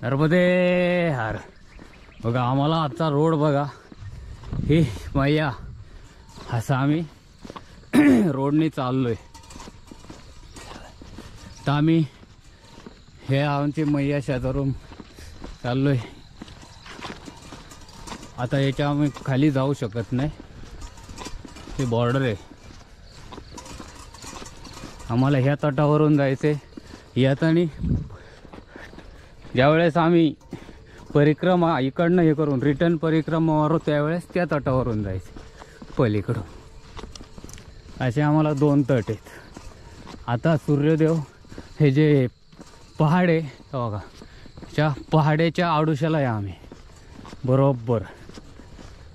नर्मदे हर. बघा आम्हाला आजचा रोड बघा, ही मैया असं आम्ही रोडने चाललोय. तर आम्ही हे आमची मैया शेजारून चाललोय. आता याच्या आम्ही खाली जाऊ शकत नाही, हे बॉर्डर आहे. आम्हाला ह्या तटावरून जायचे. यातनी ज्यावेळेस आम्ही परिक्रमा इकडनं हे करून रिटर्न परिक्रमा मारू त्यावेळेस त्या तटावरून जायचे पलीकडून. असे आम्हाला 2 तट आहेत. आता सूर्यदेव हे जे पहाड आहे बघा, त्या पहाड्याच्या आडोशाला आहे आम्ही. बरोबर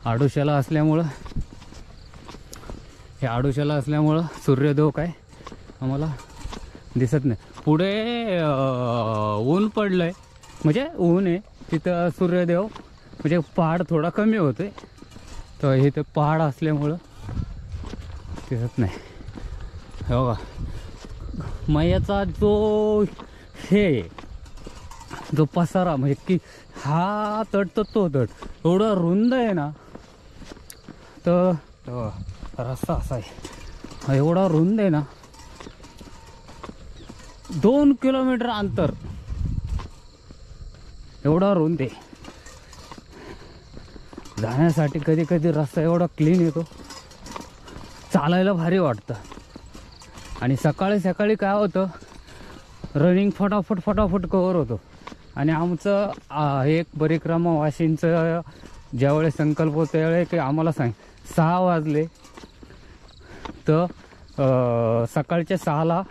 आडोशाला असल्यामुळं, हे आडोशाला असल्यामुळं सूर्यदेव काय आम्हाला दिसत नाही. पुढे ऊन पडलंय, म्हणजे ऊन आहे तिथं सूर्यदेव, म्हणजे पहाड थोडा कमी होते. तर इथं पहाड असल्यामुळं दिसत नाही. हे बघा मैयाचा जो पसारा, म्हणजे की हा तट तर तो तट एवढा रुंद आहे ना. तर रस्ता असा आहे, एवढा रुंद आहे ना, 2 किलोमीटर अंतर एवढा रुंद आहे. जाण्यासाठी कधी कधी रस्ता एवढा क्लीन येतो, चालायला भारी वाटतं. आणि सकाळी सकाळी काय होतं, रनिंग फटाफट कव्हर होतो. आणि आमचं एक परिक्रमा वाशींचं ज्यावेळेस संकल्प होतो त्यावेळेस की आम्हाला 6 वाजले. तर सकाळच्या 6ला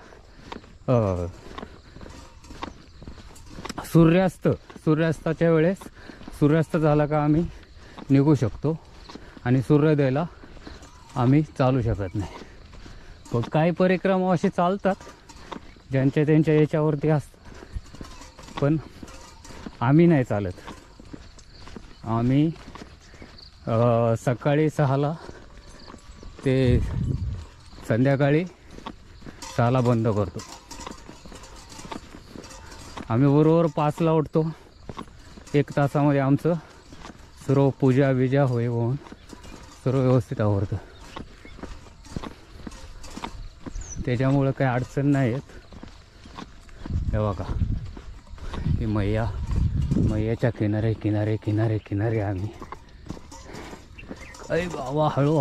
सूर्यास्ताच्या वेळेस सूर्यास्त झाला का आम्ही निघू शकतो. आणि सूर्योदयाला आम्ही चालू शकत नाही. पण काही परिक्रमा अशी चालतात ज्यांच्या त्यांच्या याच्यावरती असतात, पण आम्ही नाही चालत. आम्ही सकाळी 6ला ते संध्याकाळी 6ला बंद करतो. आम्ही बरोबर 5ला उठतो. 1 तासामध्ये आमचं सर्व पूजा बिजा होऊन सर्व व्यवस्थित आवरतं. त्याच्यामुळं काही अडचण नाही येत. हे बघा ही मैयाच्या किनारे आम्ही. अरे बाबा हळू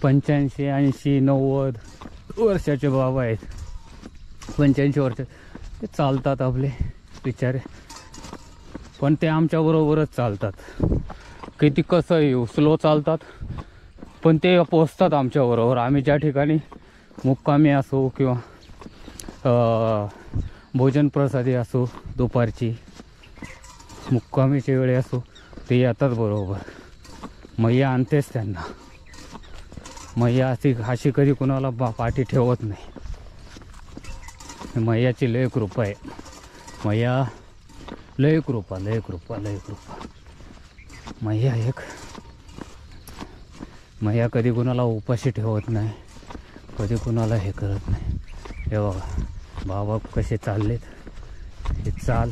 85, 80, 90 वर्षाचे बाबा आहेत. 85 वर्ष ते चालतात आपले बिचारे, पण ते आमच्याबरोबरच चालतात. किती कसं येऊ स्लो चालतात, पण ते पोचतात आमच्याबरोबर. आम्ही ज्या ठिकाणी मुक्कामी असो किंवा भोजन प्रसादी असो, दुपारची मुक्कामीच्या वेळी असो, ते येतात बरोबर. मैया आणतेच त्यांना. मैया अशी कधी कुणाला पाठी ठेवत नाही. मैयाची लय कृपा आहे. मैया लय कृपा. मैया कधी कुणाला उपाशी ठेवत नाही, कधी कुणाला हे करत नाही. हे बघा बाबा कसे चाललेत. हे चाल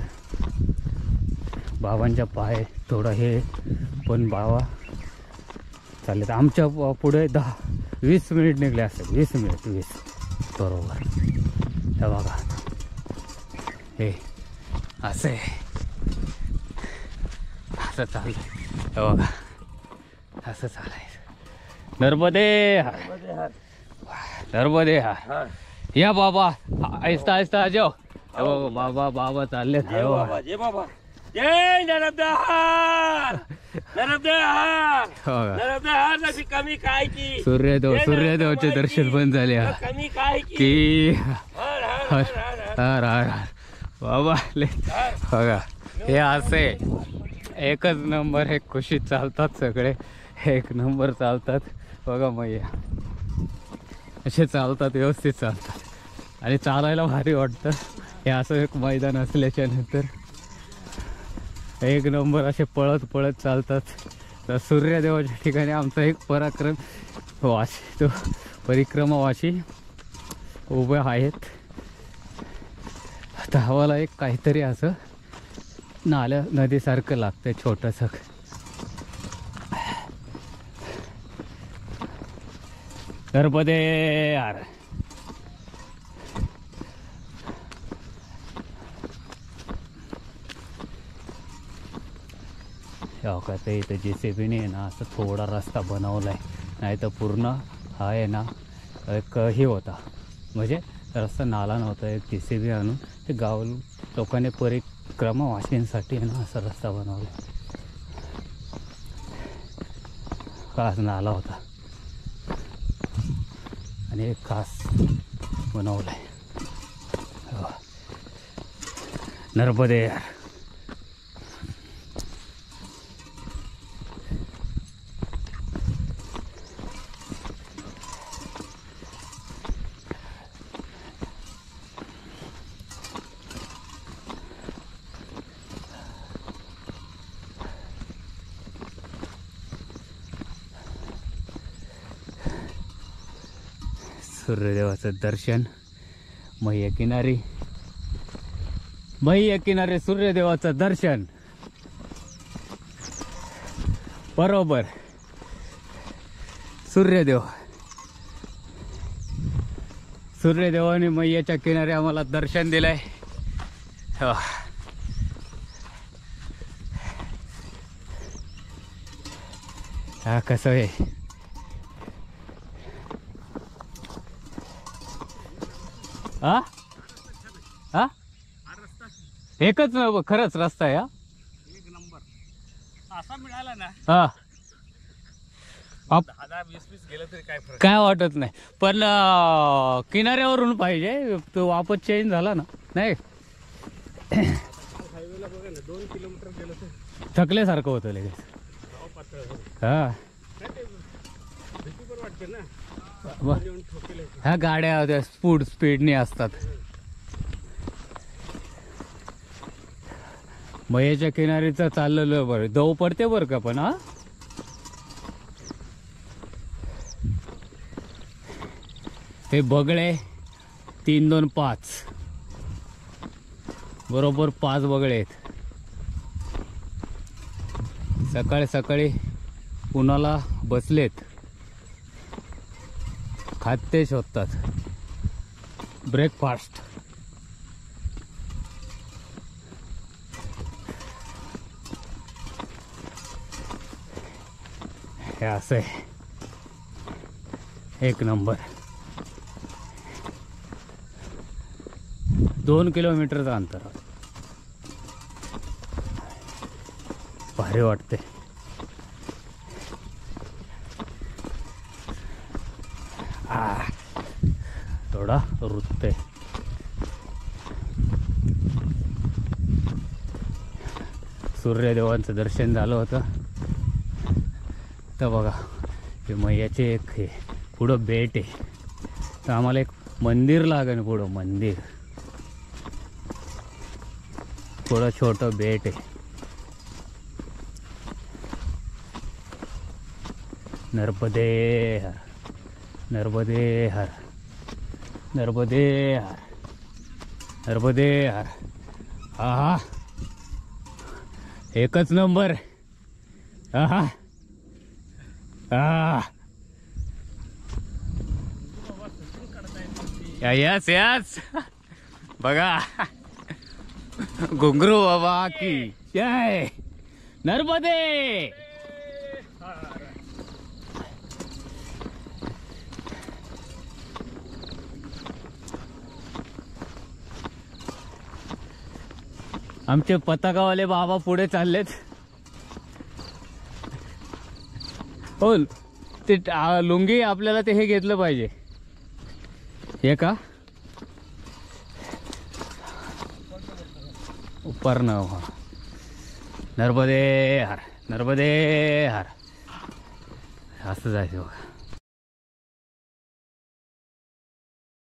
बाबांच्या पाय थोडं हे, पण बाबा चाललेत. आमच्या पुढे 10-20 मिनिट निघले असतात. 20 मिनिट बरोबर. हे बघा हे असं चाललंय. हे बघा असं चालायचं. नर्मदे हर. या बाबा आहिस्ता जाओ. बाबा चालले. जय नर्मदा हर. कमी काय की सूर्यदेवचे दर्शन पण झाले कमी काय की बाबा बघा हे असे एकच नंबर. हे खुशीत चालतात सगळे, 1 नंबर चालतात. बघा मैया असे चालतात, व्यवस्थित चालतात. आणि चालायला भारी वाटतं. हे असं एक मैदान असल्याच्या नंतर 1 नंबर असे पळत चालतात. तर सूर्यदेवाच्या ठिकाणी आमचा एक पराक्रम वाशी, तो परिक्रमा वाशी उभे आहेत. आता आम्हाला एक काहीतरी असं नाल्या नदीसारखं लागतंय छोटंसं. नर्मदे यार. का ते इथं JCBने आहे ना असं थोडा रस्ता बनवलाय, नाही तर पूर्ण हा आहे ना एक हे होता, म्हणजे रस्ता नाला नव्हता. एक JCB आणून ते गाव लोकांनी परिक्रमा वाशिंसाठी आहे ना असा रस्ता बनवला. खास नाला होता आणि एक खास बनवलाय. नर्मदे यार. सूर्यदेवाचं दर्शन मैया किनारी. मैया किनारी सूर्यदेवाचं दर्शन. बरोबर सूर्यदेवाने मैयाच्या किनारी आम्हाला दर्शन दिलंय. हा कसं आहे. हा हा एकच खरंच रस्ता आहे. एक नंबर असा मिळाला ना. हा 10-20 गेलं तरी काय फरक. काय वाटत नाही, पण किनाऱ्यावरून पाहिजे. तो वापस चेंज झाला ना. नाही हायवेला बघा ना 2 किलोमीटर गेलं तर थकल्यासारखं होतं लगेच. गाव पातळ हा भीती पण वाटते ना. येऊन ठोकेल. ह्या गाड्या स्पीडने असतात. मैयाच्या किनारीचं चाललेलं बरं दव पडते बरं का. पण हा हे बगळे 3, 2, 5 बरोबर 5 बगळे आहेत. सकाळी सकाळी उन्हाला बसलेत, खाद्य शोधतात. ब्रेकफास्ट. हे असं आहे. एक नंबर. 2 किलोमीटरचं अंतर. भारी वाटते. थोडा रुतते. सूर्यदेवांचं दर्शन झालं होतं. तर बघा हे मैयाचे एक हे पुढं बेट आहे. तर आम्हाला एक मंदिर लागेल पुढं. मंदिर थोडं छोटं बेट आहे. नर्मदे हर. नर्मदे हर. नर्मदे हर. नर्मदे हर. हा एकच नंबर. हा यस यस. बघा घुंगरू बाबा की जय. नर्मदे. आमचे पताकावाले बाबा पुढे चाललेत. हो ते लुंगी आपल्याला ते हे घेतलं पाहिजे. हे का उपर न. नर्मदे हर. नर्मदे हर. असं जायचं बघा.